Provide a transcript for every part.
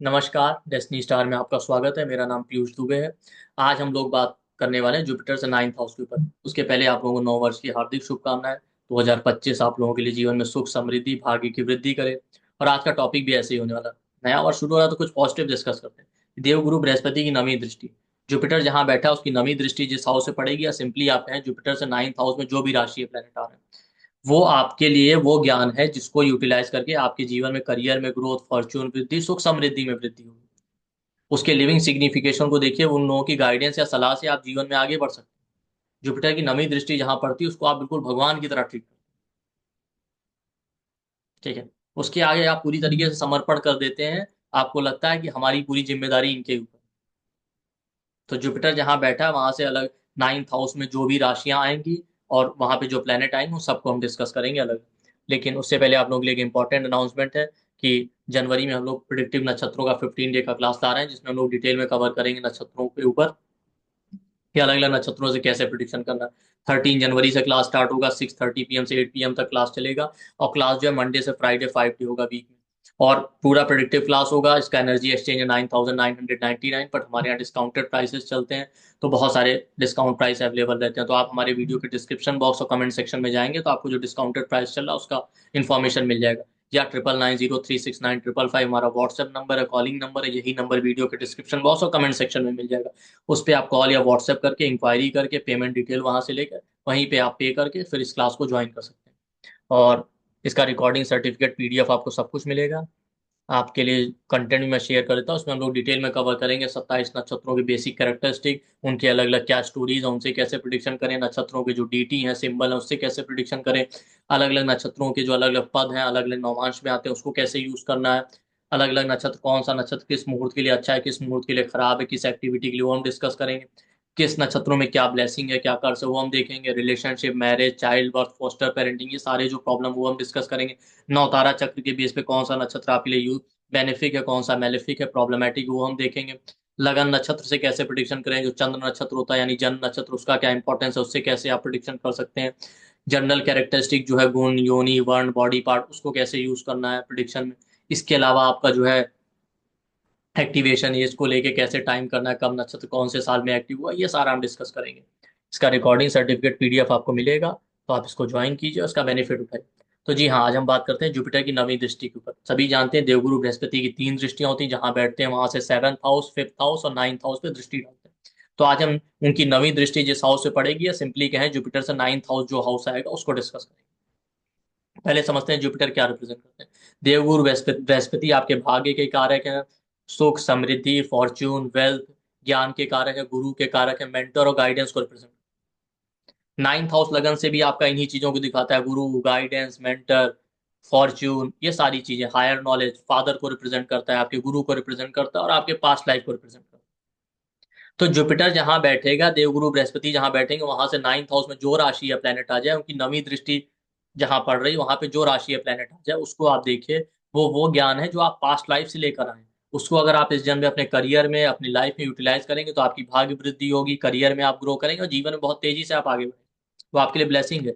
नमस्कार, destiny star में आपका स्वागत है। मेरा नाम पीयूष दुबे है। आज हम लोग बात करने वाले हैं जुपिटर से नाइन्थ हाउस के ऊपर। उसके पहले आप लोगों को नव वर्ष की हार्दिक शुभकामनाएं। 2025 आप लोगों के लिए जीवन में सुख समृद्धि भाग्य की वृद्धि करे। और आज का टॉपिक भी ऐसे ही होने वाला है। नया वर्ष शुरू हो रहा है तो कुछ पॉजिटिव डिस्कस करते हैं। देवगुरु बृहस्पति की नवीं दृष्टि, जुपिटर जहां बैठा है उसकी नवीं दृष्टि जिस हाउस से पड़ेगी, या सिंपली आप कहें जुपिटर से नाइन्थ हाउस में जो भी राशि प्लेनेट आ रहे हैं, वो आपके लिए वो ज्ञान है जिसको यूटिलाइज करके आपके जीवन में करियर में ग्रोथ, फॉर्च्यून वृद्धि, सुख समृद्धि में वृद्धि होगी। उसके लिविंग सिग्निफिकेशन को देखिए, उन लोगों की गाइडेंस या सलाह से आप जीवन में आगे बढ़ सकते हैं। जुपिटर की नवी दृष्टि जहां पड़ती है उसको आप बिल्कुल भगवान की तरह ट्रीट करते हैं। ठीक है। उसके आगे आप पूरी तरीके से समर्पण कर देते हैं। आपको लगता है कि हमारी पूरी जिम्मेदारी इनके ऊपर। तो जुपिटर जहां बैठा है वहां से अलग नाइन्थ हाउस में जो भी राशियां आएंगी और वहां पे जो प्लेनेट आएंगे उन सबको हम डिस्कस करेंगे अलग। लेकिन उससे पहले आप लोगों के लिए एक इंपॉर्टेंट अनाउंसमेंट है कि जनवरी में हम लोग प्रिडिक्टिव नक्षत्रों का 15 डे का क्लास ला रहे हैं, जिसमें हम लोग डिटेल में कवर करेंगे नक्षत्रों के ऊपर कि अलग अलग नक्षत्रों से कैसे प्रिडिक्शन करना है। 13 जनवरी से क्लास स्टार्ट होगा, 6:30 PM से 8 PM तक क्लास चलेगा। और क्लास जो है मंडे से फ्राइडे 5 डे होगा वीक में। और पूरा प्रिडिक्टिव क्लास होगा। इसका एनर्जी एक्सचेंज है 9,999, बट हमारे यहाँ डिस्काउंटेड प्राइसेस चलते हैं। तो बहुत सारे डिस्काउंट प्राइस अवेलेबल रहते हैं। तो आप हमारे वीडियो के डिस्क्रिप्शन बॉक्स और कमेंट सेक्शन में जाएंगे तो आपको जो डिस्काउंटेड प्राइस चल रहा है उसका इन्फॉर्मेशन मिल जाएगा। या 9990369555 हमारा व्हाट्सएप नंबर है, कॉलिंग नंबर है। यही नंबर वीडियो के डिस्क्रिप्शन बॉक्स और कमेंट सेक्शन में मिल जाएगा। उस पर आप कॉल या व्हाट्सएप करके इंक्वायरी करके पेमेंट डिटेल वहां से लेकर वहीं पे आप पे करके फिर इस क्लास को ज्वाइन कर सकते हैं। और इसका रिकॉर्डिंग सर्टिफिकेट पीडीएफ आपको सब कुछ मिलेगा। आपके लिए कंटेंट भी मैं शेयर कर देता हूँ। उसमें हम लोग डिटेल में कवर करेंगे 27 नक्षत्रों की बेसिक कैरेक्टरिस्टिक, उनके अलग अलग क्या स्टोरीज है, उनसे कैसे प्रिडिक्शन करें, नक्षत्रों के जो डीटी हैं, सिंबल है, उससे कैसे प्रिडिक्शन करें, अलग अलग नक्षत्रों के जो अलग अलग पद हैं अलग अलग नौमांश में आते हैं उसको कैसे यूज करना है, अलग अलग नक्षत्र कौन सा नक्षत्र किस मुहूर्त के लिए अच्छा है, किस मुहूर्त के लिए खराब है, किस एक्टिविटी के लिए, वो हम डिस्कस करेंगे। किस नक्षत्रों में क्या ब्लेसिंग है, क्या कर्स है, वो हम देखेंगे। Relationship, marriage, child birth, foster parenting, ये सारे जो प्रॉब्लम वो हम डिस्कस करेंगे। नवतारा चक्र के बेस पे कौन सा नक्षत्र आपके लिए बेनिफिक है, कौन सा मेलिफिक है, प्रॉब्लमेटिक, वो हम देखेंगे। लगन नक्षत्र से कैसे प्रिडिक्शन करें, जो चंद्र नक्षत्र होता है यानी जन्म नक्षत्र, उसका क्या इंपॉर्टेंस है, उससे कैसे आप प्रिडिक्शन कर सकते हैं। जनरल कैरेक्टरिस्टिक जो है गुण, योनि, वर्ण, बॉडी पार्ट, उसको कैसे यूज करना है प्रिडिक्शन में। इसके अलावा आपका जो है एक्टिवेशन, ये इसको लेके कैसे टाइम करना है, कब नक्षत्र कौन से साल में एक्टिव हुआ, ये सारा हम डिस्कस करेंगे। इसका रिकॉर्डिंग सर्टिफिकेट पीडीएफ आपको मिलेगा। तो आप इसको ज्वाइन कीजिए, उसका बेनिफिट उठाइए। तो जी हाँ, आज हम बात करते हैं जुपिटर की नवीं दृष्टि के ऊपर। सभी जानते हैं देवगुरु बृहस्पति की 3 दृष्टियां होती हैं। जहां बैठते हैं वहां से 7th हाउस, 5th हाउस और 9th हाउस पे दृष्टि डालते हैं। तो आज हम उनकी नवीं दृष्टि जिस हाउस से पड़ेगी, या सिंपली कहें जुपिटर से 9th हाउस जो हाउस आएगा उसको डिस्कस करेंगे। पहले समझते हैं जुपिटर क्या रिप्रेजेंट करते हैं। देवगुरु बृहस्पति बृहस्पति आपके भाग्य के कारक हैं। सुख समृद्धि, फॉर्च्यून, वेल्थ, ज्ञान के कारक है। गुरु के कारक है, मेंटर और गाइडेंस को रिप्रेजेंट। 9th हाउस लगन से भी आपका इन्हीं चीजों को दिखाता है। गुरु, गाइडेंस, मेंटर, फॉर्च्यून, ये सारी चीजें, हायर नॉलेज, फादर को रिप्रेजेंट करता है, आपके गुरु को रिप्रेजेंट करता है और आपके पास्ट लाइफ को रिप्रेजेंट करता है। तो जुपिटर जहां बैठेगा, देवगुरु बृहस्पति जहां बैठेंगे वहां से 9th हाउस में जो राशि या प्लेनेट आ जाए, उनकी नवी दृष्टि जहां पड़ रही वहां पे जो राशि या प्लेनेट आ जाए उसको आप देखिए। वो ज्ञान है जो आप पास्ट लाइफ से लेकर आए। उसको अगर आप इस जन्म में अपने करियर में, अपनी लाइफ में यूटिलाइज करेंगे तो आपकी भाग्य वृद्धि होगी, करियर में आप ग्रो करेंगे और जीवन में बहुत तेजी से आप आगे बढ़ेंगे। वो आपके लिए ब्लेसिंग है।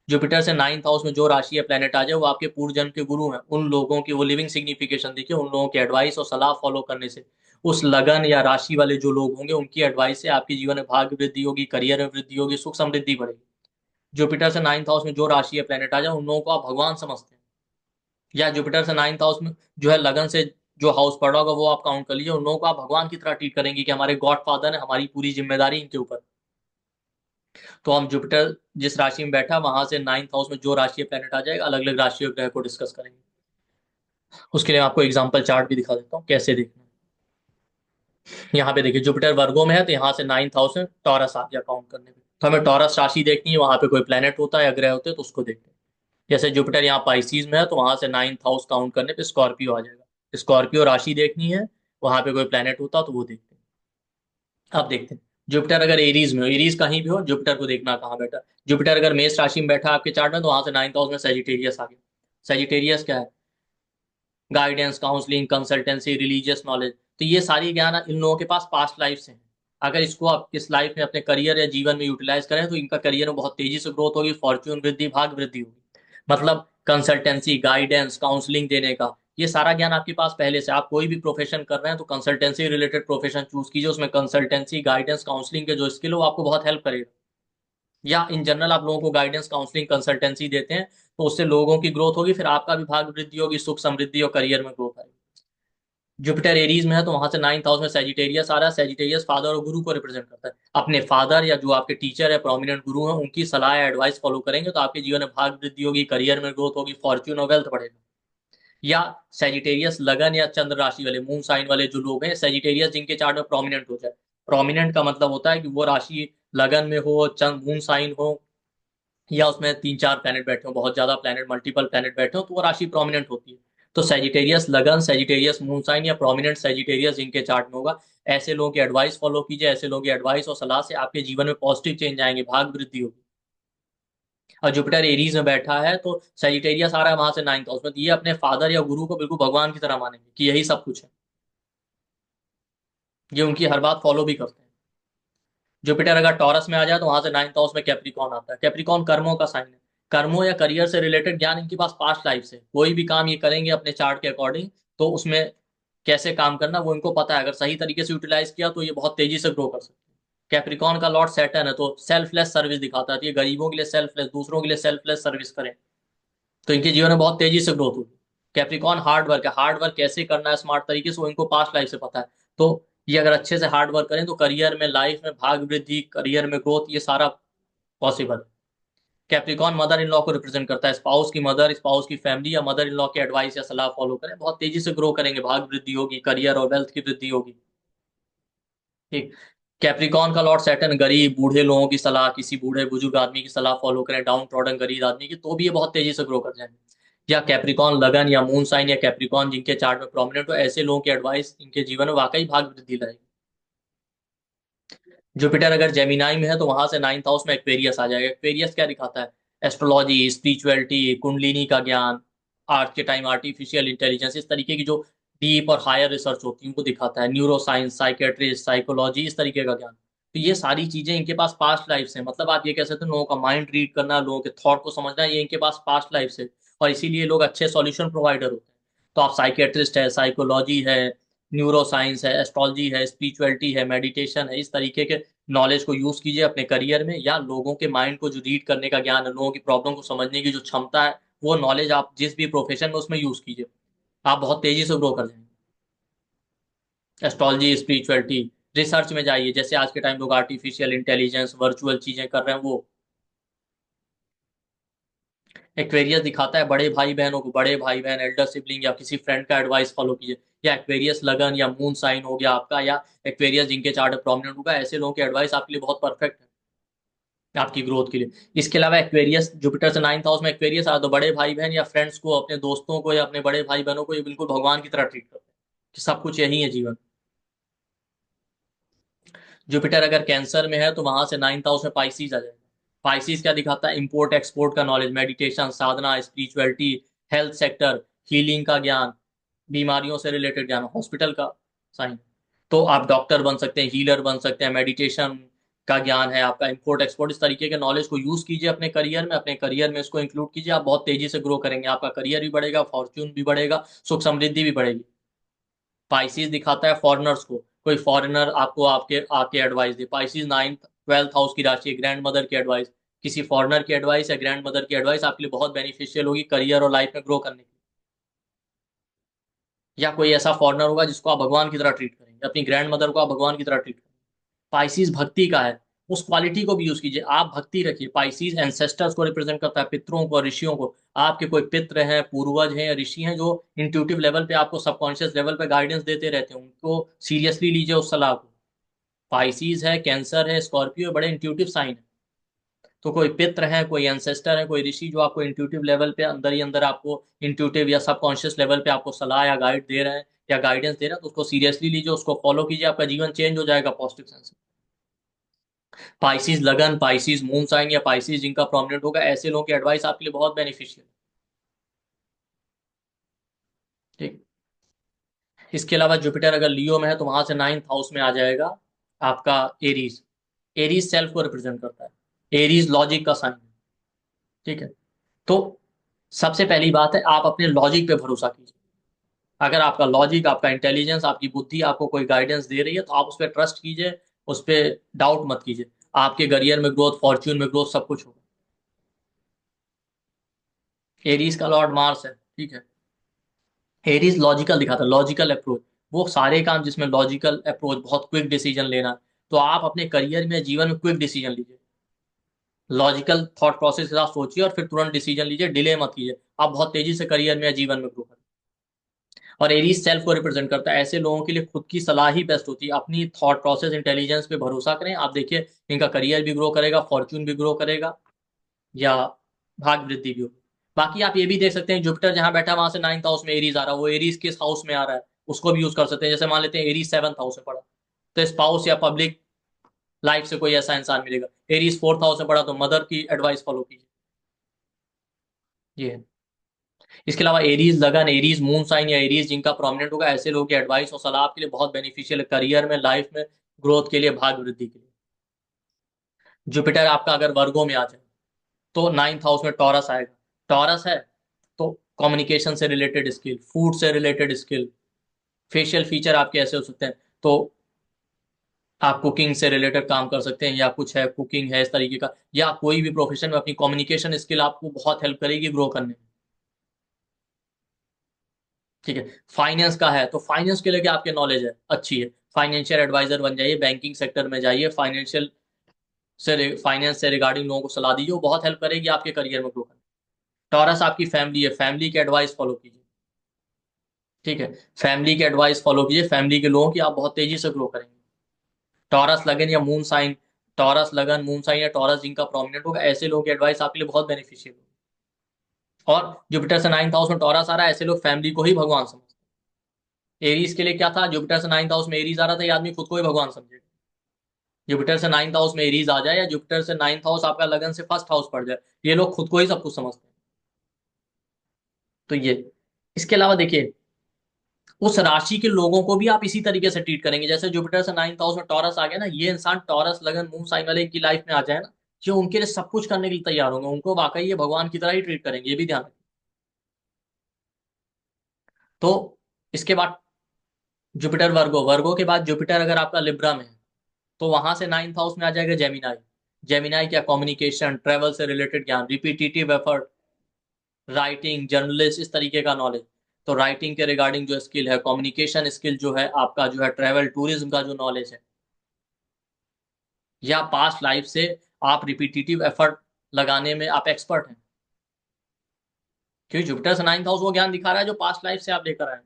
जुपिटर से 9th हाउस में जो राशि या प्लेनेट आ जाए वो आपके पूर्व जन्म के गुरु हैं। उन लोगों की वो लिविंग सिग्निफिकेशन देखिए, उन लोगों के एडवाइस और सलाह फॉलो करने से, उस लगन या राशि वाले जो लोग होंगे उनकी एडवाइस से आपके जीवन में भाग्य वृद्धि होगी, करियर में वृद्धि होगी, सुख समृद्धि बढ़ेगी। जुपिटर से 9th हाउस में जो राशि या प्लेनेट आ जाए उन लोगों को आप भगवान समझते हैं। या जुपिटर से 9th हाउस में जो है लगन से जो हाउस पड़ा होगा वो आप काउंट कर लीजिए, उन लोगों को आप भगवान की तरह ट्रीट करेंगे कि हमारे गॉड फादर है, हमारी पूरी जिम्मेदारी इनके ऊपर। तो हम जुपिटर जिस राशि में बैठा वहां से 9th हाउस में जो राशि प्लेनेट आ जाएगा, अलग अलग राशि और ग्रह को डिस्कस करेंगे। उसके लिए मैं आपको एग्जांपल चार्ट भी दिखा देता हूँ कैसे देखना है। यहाँ पे देखिए, जुपिटर वर्गो में है तो यहाँ से 9th हाउस में टॉरस आ गया काउंट करने में। तो हमें टॉरस राशि देखनी है, वहां पे कोई प्लेनेट होता है या ग्रह होते हैं तो उसको देखते हैं। जैसे जुपिटर यहाँ पाइसीज में है तो वहां से 9th हाउस काउंट करने पे स्कॉर्पियो आ जाएगा। स्कॉर्पियो राशि देखनी है, वहां पे कोई प्लेनेट होता तो वो देखते हैं। अब देखते हैं जुपिटर अगर एरीज में हो, एरीज कहीं भी हो, जुपिटर को देखना कहाँ बैठा। जुपिटर अगर मेष राशि में बैठा आपके चार्ट में तो वहां से 9th हाउस में सेजिटेरियस आ गया। सेजिटेरियस क्या है? Guidance, counselling, consultancy, religious knowledge. तो ये सारी ज्ञान इन लोगों के पास पास्ट लाइफ से है। अगर इसको आप इस लाइफ में अपने करियर या जीवन में यूटिलाइज करें तो इनका करियर में बहुत तेजी से ग्रोथ होगी, फॉर्च्यून वृद्धि, भाग वृद्धि होगी। मतलब कंसल्टेंसी, गाइडेंस, काउंसलिंग देने का, ये सारा ज्ञान आपके पास पहले से। आप कोई भी प्रोफेशन कर रहे हैं तो कंसल्टेंसी रिलेटेड प्रोफेशन चूज कीजिए, उसमें कंसल्टेंसी, गाइडेंस, काउंसलिंग के जो स्किल हो आपको बहुत हेल्प करेगा। या इन जनरल आप लोगों को गाइडेंस, काउंसलिंग, कंसल्टेंसी देते हैं तो उससे लोगों की ग्रोथ होगी, फिर आपका भी भाग वृद्धि होगी, सुख समृद्धि और करियर में ग्रोथ आएगी। जुपिटर एरीज में है तो वहां से 9th हाउस में सेजिटेरियस आ रहा है। सेजिटेरियस फादर और गुरु को रिप्रेजेंट करता है। अपने फादर या जो आपके टीचर है, प्रोमिनेंट गुरु हैं, उनकी सलाह या एडवाइस फॉलो करेंगे तो आपके जीवन में भाग वृद्धि होगी, करियर में ग्रोथ होगी, फॉर्च्यून और वेल्थ बढ़ेगा। या सेजिटेरियस लगन या चंद्र राशि वाले, मून साइन वाले जो लोग हैं, सेजिटेरियस जिनके चार्ट में प्रोमिनेंट हो जाए। प्रोमिनेंट का मतलब होता है कि वो राशि लगन में हो, चंद्र मून साइन हो, या उसमें 3-4 प्लैनेट बैठे हो, बहुत ज्यादा प्लैनेट, मल्टीपल प्लैनेट बैठे हो, तो वो राशि प्रोमिनेंट होती है। तो सेजिटेरियस लगन, सेजिटेरियस मून साइन या प्रोमिनेंट सेजिटेरियस जिनके चार्ट में होगा, ऐसे लोगों की एडवाइस फॉलो कीजिए। ऐसे लोगों की एडवाइस और सलाह से आपके जीवन में पॉजिटिव चेंज आएंगे, भाग वृद्धि होगी। और जुपिटर एरीज में बैठा है तो सेजिटेरियस आ रहा है वहां से 9th हाउस में, तो ये अपने फादर या गुरु को बिल्कुल भगवान की तरह मानेंगे कि यही सब कुछ है, ये उनकी हर बात फॉलो भी करते हैं। जुपिटर अगर टॉरस में आ जाए तो वहां से 9th हाउस में कैप्रिकॉन आता है। कैप्रिकॉन कर्मों का साइन है। कर्मों या करियर से रिलेटेड ज्ञान इनके पास पास्ट लाइफ से। कोई भी काम ये करेंगे अपने चार्ट के अकॉर्डिंग तो उसमें कैसे काम करना वो इनको पता है। अगर सही तरीके से यूटिलाइज किया तो ये बहुत तेजी से ग्रो कर सकते हैं। कैप्रिकॉन का लॉर्ड सैटर्न है तो सेल्फलेस सर्विस दिखाता है, तो ये गरीबों के लिए सेल्फलेस, दूसरों के लिए सेल्फलेस सर्विस करें तो इनके जीवन में बहुत तेजी से ग्रोथ होगी। कैप्रिकॉन हार्ड वर्क है। हार्ड वर्क कैसे करना है स्मार्ट तरीके से वो इनको पास्ट लाइफ से पता है। तो ये अगर अच्छे से हार्ड वर्क करें तो करियर में, लाइफ में भाग वृद्धि, करियर में ग्रोथ, ये सारा पॉसिबल है। कैप्रिकॉन मदर इन लॉ को रिप्रेजेंट करता है। स्पाउस की मदर, स्पाउस की फैमिली या मदर इन लॉ की एडवाइस या सलाह फॉलो करें, बहुत तेजी से ग्रो करेंगे, भाग वृद्धि होगी, करियर और वेल्थ की वृद्धि होगी। ठीक। कैप्रिकॉन का लॉर्ड सैटर्न गरीब बूढ़े लोगों की सलाह, किसी बूढ़े बुजुर्ग आदमी की सलाह फॉलो करें, डाउन ट्रॉडन गरीब आदमी की, तो भी ये बहुत तेजी से ग्रो कर जाएंगे। या कैप्रिकॉन लगन या मून साइन या कैप्रिकॉन जिनके चार्ट में प्रोमिनेंट हो, ऐसे लोगों की एडवाइस इनके जीवन में वाकई भाग वृद्धि लाएगी। जुपिटर अगर जेमिनाई में है तो वहां से 9th हाउस में एक्वेरियस आ जाएगा। एक्वेरियस क्या दिखाता है? एस्ट्रोलॉजी, स्पिरिचुअलिटी, कुंडलिनी का ज्ञान, आज के टाइम आर्टिफिशियल इंटेलिजेंस, इस तरीके की जो डीप और हायर रिसर्च होती है उनको दिखाता है। न्यूरो साइंस, साइकेट्रिस्ट, साइकोलॉजी, इस तरीके का ज्ञान। तो ये सारी चीजें इनके पास पास्ट लाइफ से, मतलब आप ये कह सकते हो लोगों का माइंड रीड करना, लोगों के थॉट को समझना, ये इनके पास पास्ट लाइफ से, और इसीलिए लोग अच्छे सॉल्यूशन प्रोवाइडर होते हैं। तो आप साइकेट्रिस्ट है, साइकोलॉजी है, न्यूरो साइंस है, एस्ट्रोलॉजी है, स्पिरिचुअलिटी है, मेडिटेशन है, इस तरीके के नॉलेज को यूज कीजिए अपने करियर में। या लोगों के माइंड को जो रीड करने का ज्ञान है, लोगों की प्रॉब्लम को समझने की जो क्षमता है, वो नॉलेज आप जिस भी प्रोफेशन में उसमें यूज कीजिए, आप बहुत तेजी से ग्रो कर जाएंगे। एस्ट्रोलॉजी, स्पिरिचुअलिटी, रिसर्च में जाइए, जैसे आज के टाइम लोग आर्टिफिशियल इंटेलिजेंस, वर्चुअल चीजें कर रहे हैं वो। एक्वेरियस दिखाता है बड़े भाई बहनों को, बड़े भाई बहन, एल्डर सिबलिंग या किसी फ्रेंड का एडवाइस फॉलो कीजिए। या एक्वेरियस लगन या मून साइन हो गया आपका, या एक्वेरियस जिनके चार्ट प्रोमिनेंट होगा, ऐसे लोगों की एडवाइस आपके लिए बहुत परफेक्ट है आपकी ग्रोथ के लिए। इसके अलावा एक्वेरियस जुपिटर से 9th हाउस में एक्वेरियस आया तो बड़े भाई बहन या फ्रेंड्स को, अपने दोस्तों को या अपने बड़े भाई बहनों को ये बिल्कुल भगवान की तरह ट्रीट करते हैं कि सब कुछ यही है जीवन। जुपिटर अगर कैंसर में है तो वहां से 9th हाउस में पाइसिस आ जाएगा। पाइसिस क्या दिखाता है? इंपोर्ट एक्सपोर्ट का नॉलेज, मेडिटेशन, साधना, स्पिरिचुअलिटी, हेल्थ सेक्टर, हीलिंग का ज्ञान, बीमारियों से रिलेटेड ज्ञान, हॉस्पिटल का साइन। तो आप डॉक्टर बन सकते हैं, हीलर बन सकते हैं, मेडिटेशन का ज्ञान है आपका, इंपोर्ट एक्सपोर्ट, इस तरीके के नॉलेज को यूज कीजिए अपने करियर में, अपने करियर में इसको इंक्लूड कीजिए, आप बहुत तेजी से ग्रो करेंगे, आपका करियर भी बढ़ेगा, फॉर्च्यून भी बढ़ेगा, सुख समृद्धि भी बढ़ेगी। पाइसिस दिखाता है फॉरेनर्स को, कोई फॉरेनर आपको आके आके एडवाइस दे। पाइसिस 9th 12th हाउस की राशि है, ग्रैंड मदर की एडवाइस, किसी फॉरेनर की एडवाइस या ग्रैंड मदर की एडवाइस आपके लिए बहुत बेनिफिशियल होगी करियर और लाइफ में ग्रो करने के लिए। या कोई ऐसा फॉरेनर होगा जिसको आप भगवान की तरह ट्रीट करेंगे, अपनी ग्रैंड मदर को आप भगवान की तरह ट्रीट करेंगे। पाइसिस भक्ति का है, उस क्वालिटी को भी यूज कीजिए, आप भक्ति रखिए। पाइसिस एंसेस्टर्स को रिप्रेजेंट करता है, पितरों को, ऋषियों को। आपके कोई पित्र हैं, पूर्वज हैं या ऋषि हैं जो इंट्यूटिव लेवल पे आपको, सबकॉन्शियस लेवल पे गाइडेंस देते रहते हैं, उनको सीरियसली लीजिए उस सलाह को। पाइसिस है, कैंसर है, स्कॉर्पियो, बड़े इंट्यूटिव साइन है। तो कोई पित्र है, कोई एंसेस्टर है, कोई ऋषि जो आपको इंट्यूटिव लेवल पे अंदर ही अंदर आपको इंट्यूटिव या सबकॉन्शियस लेवल पे आपको सलाह या गाइड दे रहे हैं या गाइडेंस दे रहे हैं, तो उसको सीरियसली लीजिए, उसको फॉलो कीजिए, आपका जीवन चेंज हो जाएगा पॉजिटिव सेंस में। पाइसिस लगन, पाइसिस मून साइन या पाइसिस जिनका प्रोमिनेंट होगा, ऐसे लोगों की एडवाइस आपके लिए बहुत बेनिफिशियल। ठीक। इसके अलावा जुपिटर अगर लियो में है तो वहां से 9th हाउस में आ जाएगा आपका एरीज। एरीज सेल्फ को रिप्रेजेंट करता है, एरीज लॉजिक का साइन है। ठीक है। तो सबसे पहली बात है आप अपने लॉजिक पे भरोसा कीजिए। अगर आपका लॉजिक, आपका इंटेलिजेंस, आपकी बुद्धि आपको कोई गाइडेंस दे रही है तो आप उस पर ट्रस्ट कीजिए, उस पर डाउट मत कीजिए। आपके करियर में ग्रोथ, फॉर्च्यून में ग्रोथ, सब कुछ होगा। एरीज का लॉर्ड मार्स है, ठीक है। एरीज लॉजिकल दिखाता है, लॉजिकल अप्रोच। वो सारे काम जिसमें लॉजिकल अप्रोच, बहुत क्विक डिसीजन लेना, तो आप अपने करियर में, जीवन में क्विक डिसीजन लीजिए। लॉजिकल थॉट प्रोसेस के साथ सोचिए और फिर तुरंत डिसीजन लीजिए, डिले मत कीजिए। आप बहुत तेजी से करियर में या जीवन में ग्रो करें। और एरीज सेल्फ को रिप्रेजेंट करता है। ऐसे लोगों के लिए खुद की सलाह ही बेस्ट होती है। अपनी थॉट प्रोसेस, इंटेलिजेंस पे भरोसा करें। आप देखिए इनका करियर भी ग्रो करेगा, फॉर्च्यून भी ग्रो करेगा, या भाग वृद्धि भी होगी। बाकी आप ये भी देख सकते हैं, जुपिटर जहां बैठा है वहां से 9th हाउस में एरीज आ रहा है, वो एरीज किस हाउस में आ रहा है उसको भी यूज कर सकते हैं। जैसे मान लेते हैं एरीज 7th हाउस में पड़ा, तो स्पाउस या पब्लिक लाइफ से कोई ऐसा इंसान मिलेगा। एरीज 4th हाउस में पड़ा तो मदर की एडवाइस फॉलो कीजिए। ये है। इसके अलावा एरीज लगन, एरीज मून साइन या एरीज जिनका प्रोमिनेंट होगा, ऐसे लोगों की एडवाइस और सलाह आपके लिए बहुत बेनिफिशियल है, करियर में, लाइफ में, ग्रोथ के लिए, भाग वृद्धि के लिए। जुपिटर आपका अगर वर्गो में आ जाए तो 9th हाउस में टॉरस आएगा। टॉरस है तो कम्युनिकेशन से रिलेटेड स्किल, फूड से रिलेटेड स्किल, फेशियल फीचर आपके ऐसे हो सकते हैं। तो आप कुकिंग से रिलेटेड काम कर सकते हैं, या कुछ है कुकिंग है इस तरीके का, या कोई भी प्रोफेशन में अपनी कम्युनिकेशन स्किल आपको बहुत हेल्प करेगी ग्रो करने में। ठीक है। फाइनेंस का है तो फाइनेंस के लिए क्या आपके नॉलेज है, अच्छी है, फाइनेंशियल एडवाइजर बन जाइए, बैंकिंग सेक्टर में जाइए, फाइनेंस से रिगार्डिंग लोगों को सलाह दीजिए, वो बहुत हेल्प करेगी आपके करियर में ग्रो करने। टॉरस आपकी फैमिली है, फैमिली की एडवाइस फॉलो कीजिए। ठीक है। फैमिली की एडवाइस फॉलो कीजिए, फैमिली के लोगों की, आप बहुत तेजी से ग्रो करेंगे। टॉरस लगन या मून साइन, टॉरस लगन, मून साइन या टॉरस जिनका प्रोमिनेंट होगा, ऐसे लोगों की एडवाइस आपके लिए बहुत बेनिफिशियल होगी। और जुपिटर से 9th हाउस में टॉरस आ रहा है, ऐसे लोग फैमिली को ही भगवान समझते हैं। एरीज के लिए क्या था, जुपिटर से 9th हाउस में एरीज आ रहा था, ये आदमी खुद को ही भगवान समझेगा। जुपिटर से 9th हाउस में एरीज आ जाए, या जुपिटर से 9th हाउस आपका लगन से 1st हाउस पड़ जाए, ये लोग खुद को ही सब कुछ समझते हैं। तो ये, इसके अलावा देखिए, उस राशि के लोगों को भी आप इसी तरीके से ट्रीट करेंगे। जैसे जुपिटर से 9th हाउस में टॉरस आ गया ना, ये इंसान टॉरस लगन मून साइन वाले की लाइफ में आ जाए ना, जो उनके लिए सब कुछ करने के लिए तैयार होंगे, उनको वाकई ये भगवान की तरह ही ट्रीट करेंगे, ये भी ध्यान रखें। तो इसके बाद जुपिटर वर्गो, वर्गो के बाद जुपिटर अगर आपका लिब्रा में है, तो वहां से 9th हाउस में आ जाएगा जेमिनाई। जेमिनाई क्या, कम्युनिकेशन, ट्रेवल से रिलेटेड ज्ञान, रिपीटेटिव एफर्ट, राइटिंग, जर्नलिस्ट, इस तरीके का नॉलेज। तो राइटिंग के रिगार्डिंग जो स्किल है, कम्युनिकेशन स्किल जो है आपका, जो है ट्रेवल टूरिज्म का जो नॉलेज है, या पास्ट लाइफ से आप रिपीटेटिव एफर्ट लगाने में आप एक्सपर्ट हैं। क्योंकि जुपिटर से 9th हाउस वो ज्ञान दिखा रहा है जो पास्ट लाइफ से आप लेकर आए हैं।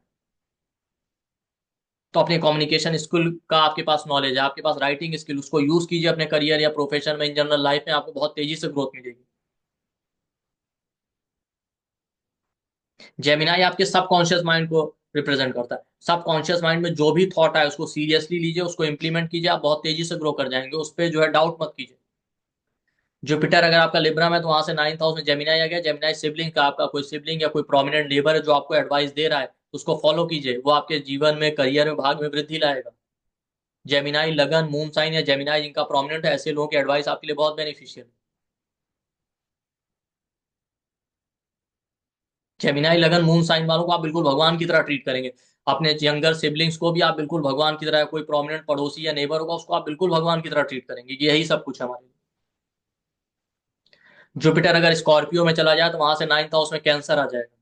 तो अपने कम्युनिकेशन स्किल का आपके पास नॉलेज है, आपके पास राइटिंग स्किल, उसको यूज कीजिए अपने करियर या प्रोफेशन में, इन जनरल लाइफ में आपको बहुत तेजी से ग्रोथ मिलेगी। जेमिनाई आपके सबकॉन्शियस माइंड को रिप्रेजेंट करता है। सबकॉन्शियस माइंड में जो भी थॉट आए उसको सीरियसली लीजिए, उसको इंप्लीमेंट कीजिए, आप बहुत तेजी से ग्रो कर जाएंगे, उस पर जो है डाउट मत कीजिए। जुपिटर अगर आपका लिब्रा में है, तो वहां से 9th हाउस में जेमिनाई आ गया। जेमिनाई सिबलिंग का, आपका कोई सिबलिंग या कोई प्रोमिनेंट नेबर है जो आपको एडवाइस दे रहा है, उसको फॉलो कीजिए, वो आपके जीवन में, करियर में, भाग में वृद्धि लाएगा। जेमिनाई लगन, मून साइन या जेमिनाई जिनका प्रोमिनेंट है, ऐसे लोगों की एडवाइस आपके लिए बहुत बेनिफिशियल है। जेमिनाई लगन मून साइन वालों को आप बिल्कुल भगवान की तरह ट्रीट करेंगे। अपने यंगर सिबलिंग्स को भी आप बिल्कुल भगवान की तरह, कोई प्रोमिनेंट पड़ोसी या नेबर होगा उसको आप बिल्कुल भगवान की तरह ट्रीट करेंगे। यही सब कुछ है हमारे लिए। जुपिटर अगर स्कॉर्पियो में चला जाए तो वहां से 9th हाउस में कैंसर आ जाएगा।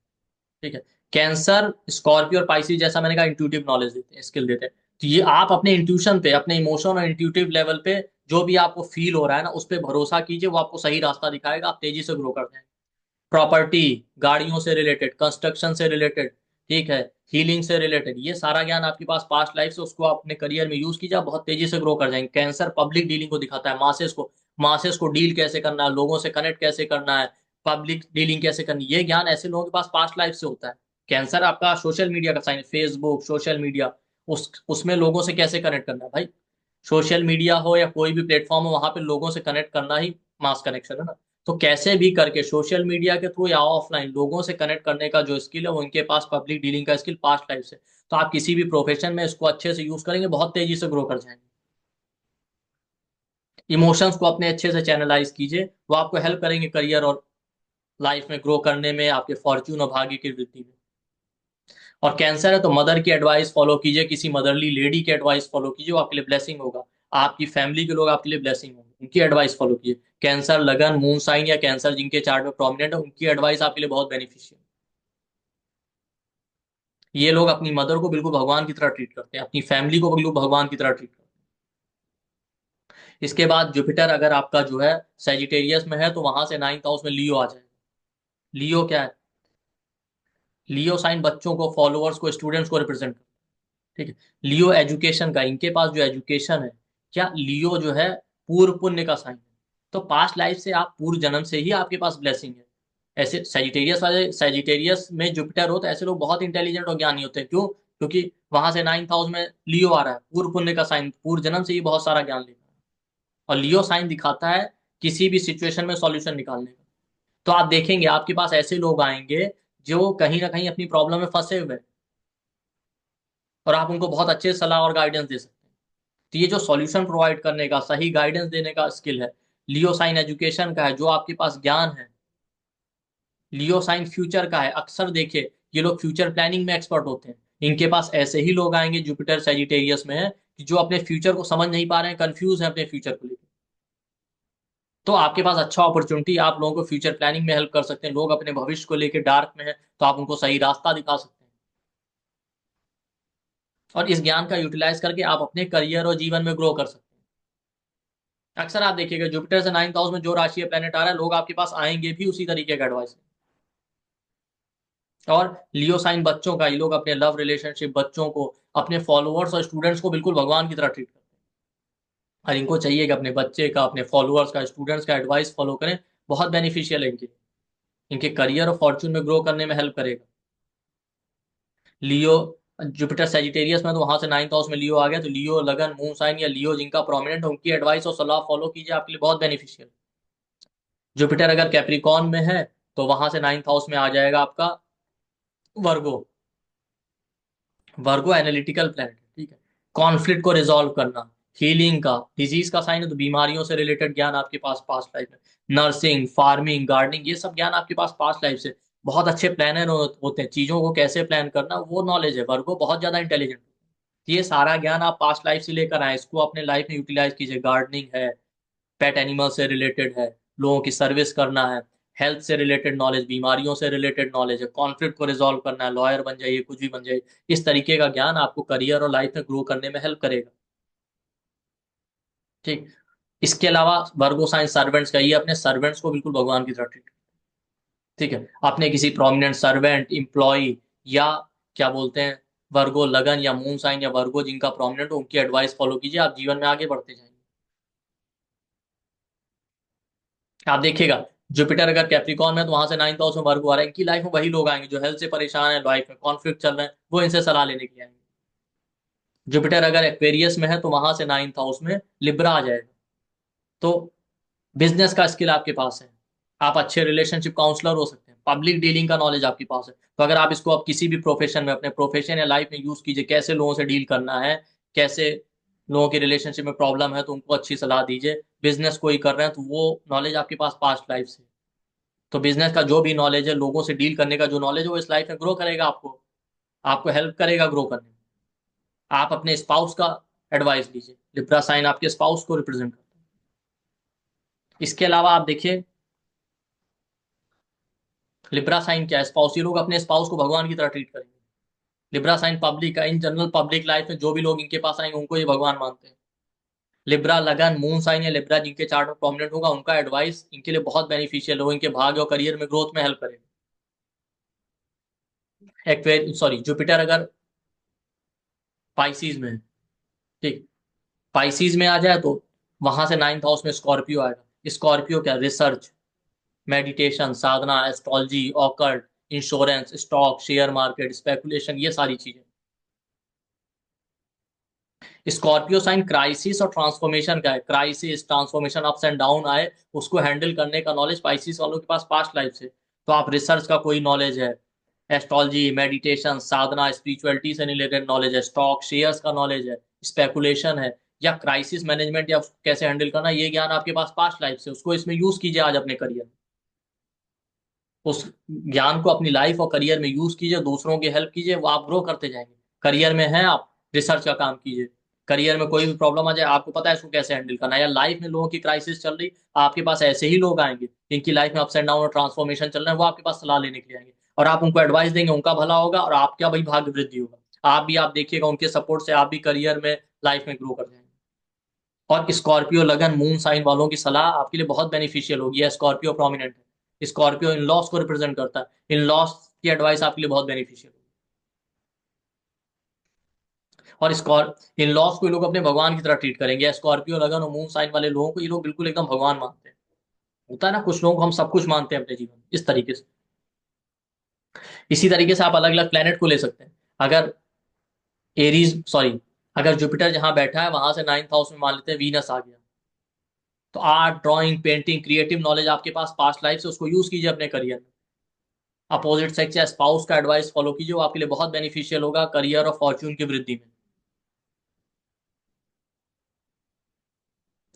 ठीक है। कैंसर, स्कॉर्पियो और पाइसिस, जैसा मैंने कहा, इंट्यूटिव नॉलेज देते हैं, स्किल देते हैं। तो ये आप अपने इंट्यूशन पे, अपने इमोशन और इंट्यूटिव लेवल पे जो भी आपको फील हो रहा है ना, उस पर भरोसा कीजिए, वो आपको सही रास्ता दिखाएगा, आप तेजी से ग्रो कर जाएंगे। प्रॉपर्टी, गाड़ियों से रिलेटेड, कंस्ट्रक्शन से रिलेटेड, ठीक है, हीलिंग से रिलेटेड, ये सारा ज्ञान आपके पास पास्ट लाइफ से, उसको आप अपने करियर में यूज कीजिए, आप बहुत तेजी से ग्रो कर जाएंगे। कैंसर पब्लिक डीलिंग को दिखाता है, मासेस को डील कैसे करना है, लोगों से कनेक्ट कैसे करना है, पब्लिक डीलिंग कैसे करनी है, ये ज्ञान ऐसे लोगों के पास पास्ट लाइफ से होता है। कैंसर आपका सोशल मीडिया का साइन, फेसबुक, सोशल मीडिया, उसमें लोगों से कैसे कनेक्ट करना है भाई। सोशल मीडिया हो या कोई भी प्लेटफॉर्म हो, वहां पे लोगों से कनेक्ट करना ही मास कनेक्शन है ना। तो कैसे भी करके सोशल मीडिया के थ्रू या ऑफलाइन लोगों से कनेक्ट करने का जो स्किल है, वो इनके पास पब्लिक डीलिंग का स्किल पास्ट लाइफ से। तो आप किसी भी प्रोफेशन में इसको अच्छे से यूज करेंगे, बहुत तेजी से ग्रो कर जाएंगे। इमोशंस को अपने अच्छे से चैनलाइज कीजिए, वो आपको हेल्प करेंगे करियर और लाइफ में ग्रो करने में, आपके फॉर्च्यून और भाग्य की वृद्धि में। और कैंसर है तो मदर की एडवाइस फॉलो कीजिए, किसी मदरली लेडी की एडवाइस फॉलो कीजिए, वो आपके लिए ब्लेसिंग होगा। आपकी फैमिली के लोग आपके लिए ब्लेसिंग होंगे, उनकी एडवाइस फॉलो कीजिए। कैंसर, लगन, मून साइन या कैंसर जिनके चार्ट में प्रोमिनेंट है, उनकी एडवाइस आपके लिए बहुत बेनिफिशियल। ये लोग अपनी मदर को बिल्कुल भगवान की तरह ट्रीट करते हैं, अपनी फैमिली को बिल्कुल भगवान की तरह ट्रीट करते हैं। इसके बाद जुपिटर अगर आपका जो है सेजिटेरियस में है, तो वहां से 9th हाउस में लियो आ जाएगा। लियो क्या है? लियो साइन बच्चों को, फॉलोअर्स को, स्टूडेंट्स को रिप्रेजेंट करता है। ठीक है। लियो एजुकेशन का, इनके पास जो एजुकेशन है, क्या लियो जो है पूर्व पुण्य का साइन है। तो पास्ट लाइफ से, आप पूर्व जन्म से ही आपके पास ब्लेसिंग है। ऐसे सेजिटेरियस वाले, सेजिटेरियस में जुपिटर हो तो ऐसे लोग बहुत इंटेलिजेंट और ज्ञानी होते हैं। क्यों? क्योंकि वहां से 9th हाउस में लियो आ रहा है, पूर्व पुण्य का साइन, पूर्व जन्म से ही बहुत सारा ज्ञान लेना है। और लियो साइन दिखाता है किसी भी सिचुएशन में सॉल्यूशन निकालने का। तो आप देखेंगे आपके पास ऐसे लोग आएंगे जो कहीं ना कहीं अपनी प्रॉब्लम में फंसे हुए हैं, और आप उनको बहुत अच्छे सलाह और गाइडेंस दे सकते हैं। तो ये जो सॉल्यूशन प्रोवाइड करने का, सही गाइडेंस देने का स्किल है, लियो साइन एजुकेशन का है, जो आपके पास ज्ञान है। लियो साइन फ्यूचर का है। अक्सर देखिए ये लोग फ्यूचर प्लानिंग में एक्सपर्ट होते हैं। इनके पास ऐसे ही लोग आएंगे जुपिटर सेजिटेरियस में है, कि जो अपने फ्यूचर को समझ नहीं पा रहे हैं, कंफ्यूज हैं अपने फ्यूचर को लेकर। तो आपके पास अच्छा अपॉर्चुनिटी, आप लोगों को फ्यूचर प्लानिंग में हेल्प कर सकते हैं। लोग अपने भविष्य को लेकर डार्क में है, तो आप उनको सही रास्ता दिखा सकते हैं। और इस ज्ञान का यूटिलाइज करके आप अपने करियर और जीवन में ग्रो कर सकते हैं। अक्सर आप देखिएगा जुपिटर से 9th हाउस में जो राशि प्लेनेट आ रहा है, लोग आपके पास आएंगे भी उसी तरीके का एडवाइस। और लियो साइन बच्चों का, ये लोग अपने लव रिलेशनशिप, बच्चों को, अपने फॉलोअर्स और स्टूडेंट्स को बिल्कुल भगवान की तरह ट्रीट करते हैं। और इनको चाहिए कि अपने बच्चे का, अपने फॉलोअर्स का, स्टूडेंट्स का एडवाइस फॉलो करें। बहुत बेनिफिशियल है इनके, इनके करियर और फॉर्च्यून में ग्रो करने में हेल्प करेगा। लियो, जुपिटर सेजिटेरियस में तो वहां से 9th हाउस में लियो आ गया, तो लियो, लगन, मून साइन या लियो जिनका प्रोमिनेंट है, उनकी एडवाइस और सलाह फॉलो कीजिए, आपके लिए बहुत बेनिफिशियल। जुपिटर अगर कैप्रिकॉन में है, तो वहां से 9th हाउस में आ जाएगा आपका वर्गो। वर्गो एनालिटिकल प्लैनेट है, ठीक है। कॉन्फ्लिक्ट को रिजॉल्व करना, हीलिंग का, डिजीज का साइन है, तो बीमारियों से रिलेटेड ज्ञान आपके पास पास्ट लाइफ में। नर्सिंग, फार्मिंग, गार्डनिंग, ये सब ज्ञान आपके पास पास्ट लाइफ से। बहुत अच्छे प्लानर होते हैं, चीजों को कैसे प्लान करना वो नॉलेज है। वर्गो बहुत ज्यादा इंटेलिजेंट। ये सारा ज्ञान आप पास्ट लाइफ से लेकर आए, इसको अपने लाइफ में यूटिलाइज कीजिए। गार्डनिंग है, पेट एनिमल से रिलेटेड है, लोगों की सर्विस करना है, हेल्थ से रिलेटेड नॉलेज, बीमारियों से रिलेटेड नॉलेज है, कॉन्फ्लिक्ट को रिजॉल्व करना है, लॉयर बन जाइए, कुछ भी बन जाइए। इस तरीके का ज्ञान आपको करियर और लाइफ में ग्रो करने में हेल्प करेगा। ठीक। इसके अलावा वर्गो साइंस सर्वेंट्स का, ये अपने सर्वेंट्स को बिल्कुल भगवान की तरह ट्रीट। ठीक है। आपने किसी प्रोमिनेंट सर्वेंट, इम्प्लॉय, या क्या बोलते हैं, वर्गो लगन या मून साइन या वर्गो जिनका प्रोमिनेंट हो, उनकी एडवाइस फॉलो कीजिए, आप जीवन में आगे बढ़ते जाएंगे। आप देखिएगा जुपिटर अगर कैप्रिकॉन में है, तो वहां से 9th हाउस में वर्गो आ रहा है, इनकी लाइफ में वही लोग आएंगे जो हेल्थ से परेशान है, लाइफ में कॉन्फ्लिक्ट चल रहे हैं, वो इनसे सलाह लेने के लिए आएंगे। जुपिटर अगर एक्वेरियस में है, तो वहां से 9th हाउस में लिब्रा आ जाएगा। तो बिजनेस का स्किल आपके पास है, आप अच्छे रिलेशनशिप काउंसलर हो सकते हैं, पब्लिक डीलिंग का नॉलेज आपके पास है। तो अगर आप इसको, आप किसी भी प्रोफेशन में, अपने प्रोफेशन या लाइफ में यूज कीजिए, कैसे लोगों से डील करना है, कैसे लोगों की रिलेशनशिप में प्रॉब्लम है तो उनको अच्छी सलाह दीजिए। बिजनेस कोई कर रहे हैं तो वो नॉलेज आपके पास पास्ट लाइफ से। तो बिजनेस का जो भी नॉलेज है, लोगों से डील करने का जो नॉलेज है, वो इस लाइफ में ग्रो करेगा, आपको आपको हेल्प करेगा ग्रो करने में। आप अपने स्पाउस का एडवाइस दीजिए, लिब्रा साइन आपके स्पाउस को रिप्रेजेंट करता है। इसके अलावा आप देखिए लिब्रा साइन क्या है, स्पाउस, ये लोग अपने स्पाउस को भगवान की तरह ट्रीट करेंगे। लिब्रा साइन पब्लिक का, इन जनरल पब्लिक लाइफ में जो भी लोग इनके पास आएंगे, उनको ये भगवान मानते हैं। लिब्रा लगन, मून साइन या लिब्रा जिनके चार्ट में प्रोमिनेंट होगा, उनका एडवाइस इनके लिए बहुत बेनिफिशियल हो, इनके भाग्य और करियर में ग्रोथ में हेल्प करेगा। एक्वेर सॉरी जुपिटर अगर पाइसिस में है, ठीक, पाइसिस में आ जाए, तो वहां से 9th हाउस में स्कॉर्पियो आएगा। स्कॉर्पियो क्या, रिसर्च, मेडिटेशन, साधना, astrology, occult, insurance, stock, share market, speculation, ये सारी चीजें। स्कॉर्पियो साइन क्राइसिस और ट्रांसफॉर्मेशन का है। Crisis, transformation, ups and down आए, उसको हैंडल करने का नॉलेज पाइसिस वालों के पास पास्ट लाइफ से। तो आप रिसर्च का कोई नॉलेज है, एस्ट्रोलॉजी, मेडिटेशन, साधना, स्पिरिचुअलिटी से रिलेटेड नॉलेज है, स्टॉक शेयर्स का नॉलेज है, स्पेकुलेशन है, या क्राइसिस मैनेजमेंट या उसको कैसे हैंडल करना, ये ज्ञान आपके पास पास्ट लाइफ से, उसको इसमें यूज कीजिए आज अपने करियर में। उस ज्ञान को अपनी लाइफ और करियर में यूज कीजिए, दूसरों की हेल्प कीजिए, वो आप ग्रो करते जाएंगे। करियर में है आप, रिसर्च का काम कीजिए। करियर में कोई भी प्रॉब्लम आ जाए, आपको पता है इसको कैसे हैंडल करना है, या लाइफ में लोगों की क्राइसिस चल रही, आपके पास ऐसे ही लोग आएंगे जिनकी लाइफ में अप्स एंड डाउन और ट्रांसफॉर्मेशन चल रहे हैं, वो आपके पास सलाह लेने के लिए आएंगे, और आप उनको एडवाइस देंगे, उनका भला होगा और आपका भी भाग्य वृद्धि होगा। आप देखिएगा उनके सपोर्ट से आप भी करियर में, लाइफ में ग्रो कर जाएंगे। और स्कॉर्पियो लगन मून साइन वालों की सलाह आपके लिए बहुत बेनिफिशियल होगी। या स्कॉर्पियो प्रोमिनेंट है, स्कॉर्पियो इन लॉस को रिप्रेजेंट करता है, इन लॉस की एडवाइस आपके लिए बहुत बेनिफिशियल होगी। और स्कॉर इन लॉस को ये लोग अपने भगवान की तरह ट्रीट करेंगे। स्कॉर्पियो लगन और मून साइन वाले लोगों को ये लोग बिल्कुल एकदम भगवान मानते हैं। होता है ना, कुछ लोगों को हम सब कुछ मानते हैं अपने जीवन में, इस तरीके से। इसी तरीके से आप अलग अलग प्लेनेट को ले सकते हैं। अगर एरीज सॉरी अगर जुपिटर जहां बैठा है वहां से 9th हाउस में मान लेते हैं वीनस आ गया, तो art, drawing, painting, creative knowledge आपके पास पास्ट लाइफ से, उसको यूज कीजिए अपने करियर में। अपोजिट सेक्स या स्पाउस का एडवाइस फॉलो कीजिए, वो आपके लिए बहुत बेनिफिशियल होगा करियर और फॉर्च्यून की वृद्धि में।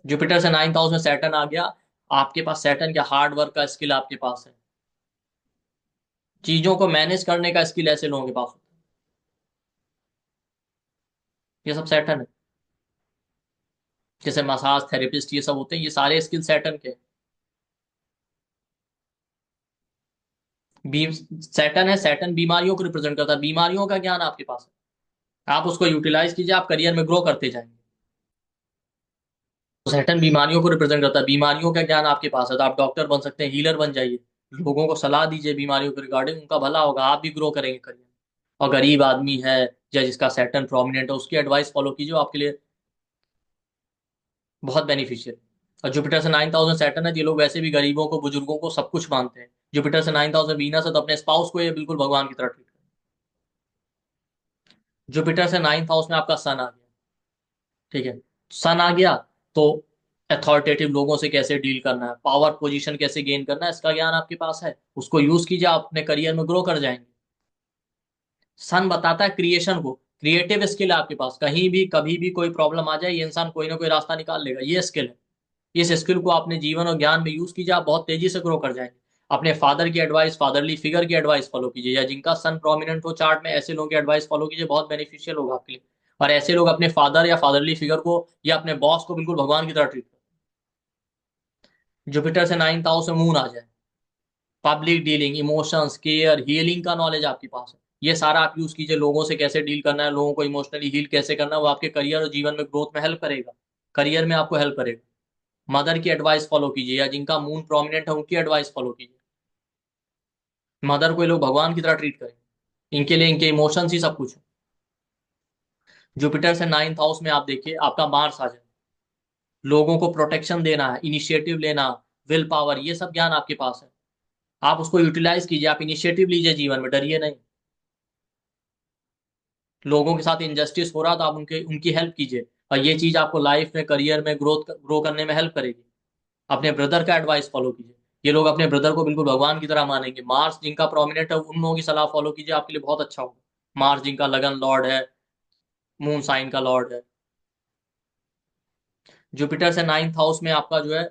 जुपिटर से 9th हाउस में सैटर्न आ गया, आपके पास सैटर्न का हार्ड वर्क का स्किल आपके पास है। चीजों को मैनेज करने का स्किल ऐसे लोगों के पास होता है। ये सब सैटर्न है। जैसे मसाज थेरेपिस्ट ये सब होते हैं, ये सारे स्किल सैटर्न के हैं। सैटर्न है, सैटर्न बीमारियों को रिप्रेजेंट करता है, बीमारियों का ज्ञान आपके पास है, आप उसको यूटिलाइज कीजिए, आप करियर में ग्रो करते जाएंगे। तो सैटर्न बीमारियों को रिप्रेजेंट करता है, बीमारियों का ज्ञान आपके पास है, तो आप डॉक्टर बन सकते हैं, हीलर बन जाइए, लोगों को सलाह दीजिए बीमारियों के रिगार्डिंग, उनका भला होगा, आप भी ग्रो करेंगे करियर। और गरीब आदमी है या जिसका सैटर्न प्रोमिनेंट है, उसकी एडवाइस फॉलो कीजिए, वो आपके लिए बहुत बेनिफिशियल। और जुपिटर से 9th हाउस सैटर्न है, ये लोग वैसे भी गरीबों को, बुजुर्गों को सब कुछ मानते हैं। जुपिटर से 9th हाउस वीनस है, तो अपने स्पाउस को ये बिल्कुल भगवान की तरह ट्रीट करें। जुपिटर से 9th हाउस में आपका सन आ गया, ठीक है, सन आ गया तो अथॉरिटेटिव लोगों से कैसे डील करना है, पावर पोजीशन कैसे गेन करना है, इसका ज्ञान आपके पास है, उसको यूज कीजिए, आप अपने करियर में ग्रो कर जाएंगे। सन बताता है क्रिएशन को, क्रिएटिव स्किल आपके पास, कहीं भी कभी भी कोई प्रॉब्लम आ जाए, ये इंसान कोई ना कोई रास्ता निकाल लेगा, ये स्किल है। इस स्किल को अपने जीवन और ज्ञान में यूज कीजिए, आप बहुत तेजी से ग्रो कर जाएंगे। अपने फादर की एडवाइस, फादरली फिगर की एडवाइस फॉलो कीजिए, या जिनका सन प्रोमिनेंट हो चार्ट में, ऐसे लोगों की एडवाइस फॉलो कीजिए, बहुत बेनिफिशियल होगा आपके लिए। और ऐसे लोग अपने फादर या फादरली फिगर को या अपने बॉस को बिल्कुल भगवान की तरह ट्रीट करते हैं। जुपिटर से 9th हाउस में मून आ जाए, public dealing, emotions, care, healing का नॉलेज आपके पास है, ये सारा आप यूज कीजिए, लोगों से कैसे डील करना है, लोगों को इमोशनली हील कैसे करना है, वो आपके करियर और जीवन में ग्रोथ में हेल्प करेगा, करियर में आपको हेल्प करेगा। मदर की एडवाइस फॉलो कीजिए, या जिनका मून प्रोमिनेंट है उनकी एडवाइस फॉलो कीजिए। मदर को ये लोग भगवान की तरह ट्रीट करें, इनके लिए इनके इमोशंस ही सब कुछ है। जुपिटर से 9th हाउस में आप देखिए आपका मार्स आ जाए, लोगों को प्रोटेक्शन देना है, इनिशिएटिव लेना, विल पावर, ये सब ज्ञान आपके पास है, आप उसको यूटिलाइज कीजिए, आप इनिशिएटिव लीजिए जीवन में, डरिए नहीं। लोगों के साथ इंजस्टिस हो रहा तो आप उनके उनकी हेल्प कीजिए, और ये चीज आपको लाइफ में, करियर में ग्रो करने में हेल्प करेगी। अपने ब्रदर का एडवाइस फॉलो कीजिए, ये लोग अपने ब्रदर को बिल्कुल भगवान की तरह मानेंगे। मार्स जिनका प्रोमिनेंट है उन लोगों की सलाह फॉलो कीजिए, आपके लिए बहुत अच्छा होगा। मार्स जिनका लगन लॉर्ड है, मून साइन का लॉर्ड है। जुपिटर से 9th हाउस में आपका जो है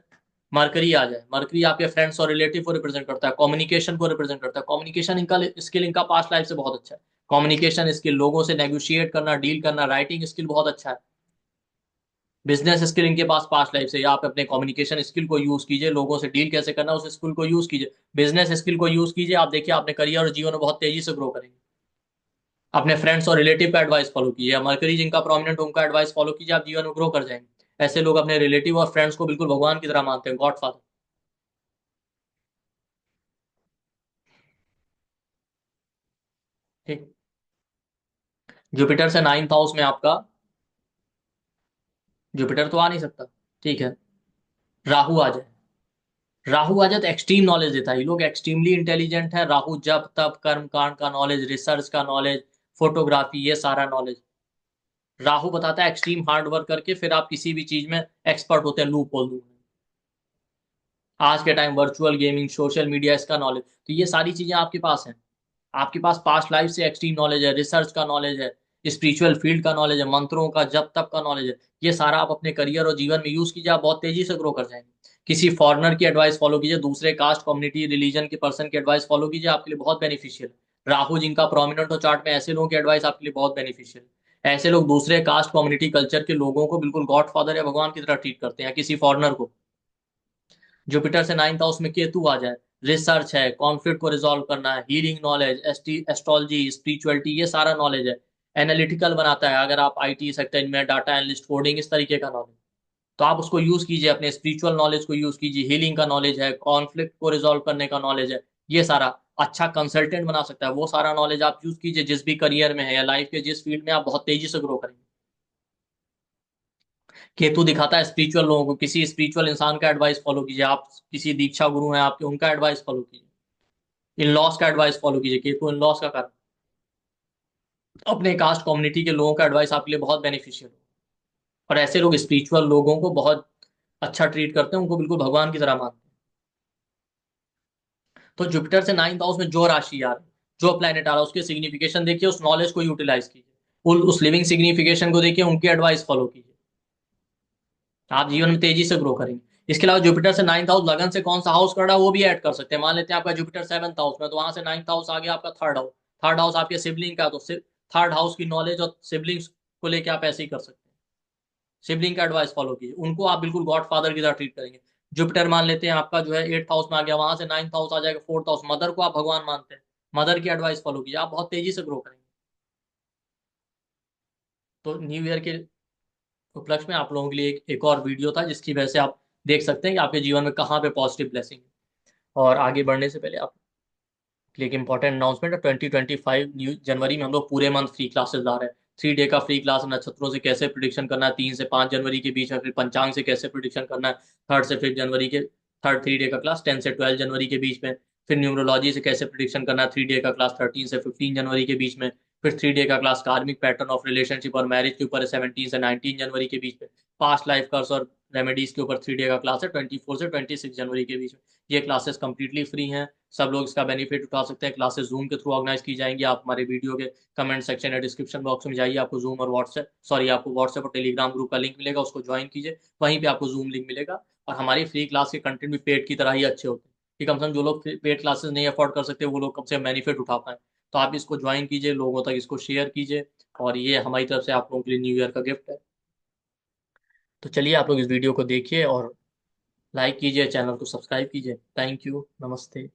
मरकरी आ जाए, मरकरी आपके फ्रेंड्स और रिलेटिव को रिप्रेजेंट करता है, कम्युनिकेशन को रिप्रेजेंट करता है, कम्युनिकेशन इनका स्किल इनका पास्ट लाइफ से बहुत अच्छा है। कम्युनिकेशन स्किल, लोगों से नेगोशिएट करना, डील करना, राइटिंग स्किल बहुत अच्छा है। बिजनेस स्किल इनके पास पास्ट लाइफ से, आप अपने कम्युनिकेशन स्किल को यूज कीजिए, लोगों से डील कैसे करना उस स्किल को यूज कीजिए, बिजनेस स्किल को यूज कीजिए, आप देखिए अपने करियर और जीवन में बहुत तेजी से ग्रो करेंगे। अपने फ्रेंड्स और रिलेटिव का एडवाइस फॉलो कीजिए, मरकरी जिनका प्रोमिनेंट उनका एडवाइस फॉलो कीजिए, आप जीवन में ग्रो कर जाएंगे। ऐसे लोग अपने रिलेटिव और फ्रेंड्स को बिल्कुल भगवान की तरह मानते हैं, गॉड फादर। ठीक। जुपिटर से 9th हाउस में आपका, जुपिटर तो आ नहीं सकता, ठीक है, राहु आ जाए। राहु आ जाए तो एक्सट्रीम नॉलेज देता है, ये लोग एक्सट्रीमली इंटेलिजेंट है। राहु जब तब कर्म कांड का नॉलेज, रिसर्च का नॉलेज, फोटोग्राफी, ये सारा नॉलेज राहु बताता है। एक्सट्रीम हार्ड वर्क करके फिर आप किसी भी चीज में एक्सपर्ट होते हैं, लूप होल दूर। आज के time virtual gaming, social media, इसका नॉलेज, तो ये सारी चीजें आपके पास हैं। आपके पास पास्ट लाइफ से एक्सट्रीम नॉलेज है, रिसर्च का नॉलेज है, स्पिरिचुअल फील्ड का नॉलेज है, मंत्रों का जप तप का नॉलेज है, ये सारा आप अपने करियर और जीवन में यूज कीजिए, आप बहुत तेजी से ग्रो कर जाएंगे। किसी फॉरेनर की एडवाइस फॉलो कीजिए, दूसरे कास्ट कम्युनिटी रिलीजन के पर्सन की एडवाइस फॉलो कीजिए, आपके लिए बहुत बेनिफिशियल है। राहु जिनका प्रोमिनेंट हो चार्ट में, ऐसे लोगों की एडवाइस आपके लिए बहुत बेनिफिशियल है। ऐसे लोग दूसरे कास्ट कम्युनिटी कल्चर के लोगों को बिल्कुल गॉड फादर या भगवान की तरह ट्रीट करते हैं। किसी फॉरेनर को जुपिटर से 9th हाउस में केतु आ जाए, रिसर्च है, कॉन्फ्लिक्ट को रिजॉल्व करना है, हीलिंग नॉलेज, एस्ट्रोलॉजी, स्पिरिचुअलिटी, ये सारा नॉलेज है। एनालिटिकल बनाता है, अगर आप आईटी सेक्टर में डाटा एनालिस्ट कोडिंग इस तरीके का नॉलेज, तो आप उसको यूज कीजिए, अपने स्पिरिचुअल नॉलेज को यूज कीजिए। हीलिंग का नॉलेज है, कॉन्फ्लिक्ट को रिजॉल्व करने का नॉलेज है, ये सारा अच्छा कंसल्टेंट बना सकता है, वो सारा नॉलेज आप यूज कीजिए जिस भी करियर में है या लाइफ के जिस फील्ड में आप बहुत तेजी से ग्रो करेंगे। केतु दिखाता है स्पिरिचुअल लोगों को, किसी स्पिरिचुअल इंसान का एडवाइस फॉलो कीजिए, आप किसी दीक्षा गुरु हैं आपके, उनका एडवाइस फॉलो कीजिए। इन लॉस का एडवाइस फॉलो कीजिए, केतु इन लॉस का कारण, अपने कास्ट कम्युनिटी के लोगों का एडवाइस आपके लिए बहुत बेनिफिशियल हो। और ऐसे लोग स्पिरिचुअल लोगों को बहुत अच्छा ट्रीट करते हैं, उनको बिल्कुल भगवान की तरह मानते हैं। तो जुपिटर से 9th हाउस में जो राशि आ रही, जो प्लेनेट आ रहा है, उसके सिग्निफिकेशन देखिए, उस नॉलेज को यूटिलाइज कीजिए, उस लिविंग सिग्निफिकेशन को देखिए, उनकी एडवाइस फॉलो कीजिए, आप जीवन में तेजी से ग्रो करेंगे। इसके अलावा जुपिटर से 9th हाउस लगन से कौन सा हाउस कर रहा है वो भी ऐड कर सकते हैं। मान लेते हैं आपका जुपिटर 7th हाउस में, तो वहां से 9th हाउस आ गया आपका थर्ड हाउस। थर्ड हाउस आपके सिबलिंग का, तो थर्ड हाउस की नॉलेज और सिबलिंग्स को लेके आप ऐसे ही कर सकते हैं। सिबलिंग का एडवाइस फॉलो कीजिए, उनको आप बिल्कुल गॉड फादर की तरह ट्रीट करेंगे। जुपिटर मान लेते हैं आपका जो है 8th हाउस में आ गया, वहां से 9th हाउस आ जाएगा 4th हाउस, मदर को आप भगवान मानते हैं, मदर की एडवाइस फॉलो कीजिए, आप बहुत तेजी से ग्रो करेंगे। तो न्यू ईयर के उपलक्ष्य में आप लोगों के लिए एक और वीडियो था, जिसकी वजह से आप देख सकते हैं कि आपके जीवन में कहाँ पे पॉजिटिव ब्लेसिंग है। और आगे बढ़ने से पहले आप के लिए एक इंपॉर्टेंट अनाउंसमेंट है, 2025 न्यू जनवरी में हम लोग पूरे मंथ फ्री क्लासेस ला रहे हैं। 3 डे का फ्री क्लास, नक्षत्रों से कैसे प्रिडिक्शन करना है 3 से 5 जनवरी के बीच में, फिर पंचांग से कैसे प्रिडिक्शन करना है 3rd से 5th जनवरी के, थर्ड 3 डे का क्लास 10 से 12 जनवरी के बीच में, फिर न्यूमरोलॉजी से कैसे प्रिडिक्शन करना है 3 डे का क्लास 13 से 15 जनवरी के बीच में, फिर 3 डे का क्लास कार्मिक पैटर्न ऑफ रिलेशनशिप और मैरिज के ऊपर है 17 से 19 जनवरी के बीच में, पास्ट लाइफ कर्स और रेमेडीज के ऊपर 3 डे का क्लास है 24 से 26 जनवरी के बीच में। ये क्लासेस कंप्लीटली फ्री हैं, सब लोग इसका बेनिफिट उठा सकते हैं। क्लासेस जूम के थ्रू ऑर्गेनाइज की जाएंगी, आप हमारे वीडियो के कमेंट सेक्शन या डिस्क्रिप्शन बॉक्स में जाइए, आपको जूम और आपको व्हाट्सएप और टेलीग्राम ग्रुप का लिंक मिलेगा, उसको ज्वाइन कीजिए, वहीं पे आपको जूम लिंक मिलेगा। और हमारी फ्री क्लास के कंटेंट भी पेड की तरह ही अच्छे होते हैं, कि कम से कम जो लोग पेड क्लासेस नहीं अफोर्ड कर सकते वो लोग कम से कम बेनिफिट उठा पाए। तो आप इसको ज्वाइन कीजिए, लोगों तक इसको शेयर कीजिए, और ये हमारी तरफ से आप लोगों के लिए न्यू ईयर का गिफ्ट है। तो चलिए आप लोग इस वीडियो को देखिए और लाइक कीजिए, चैनल को सब्सक्राइब कीजिए। थैंक यू, नमस्ते।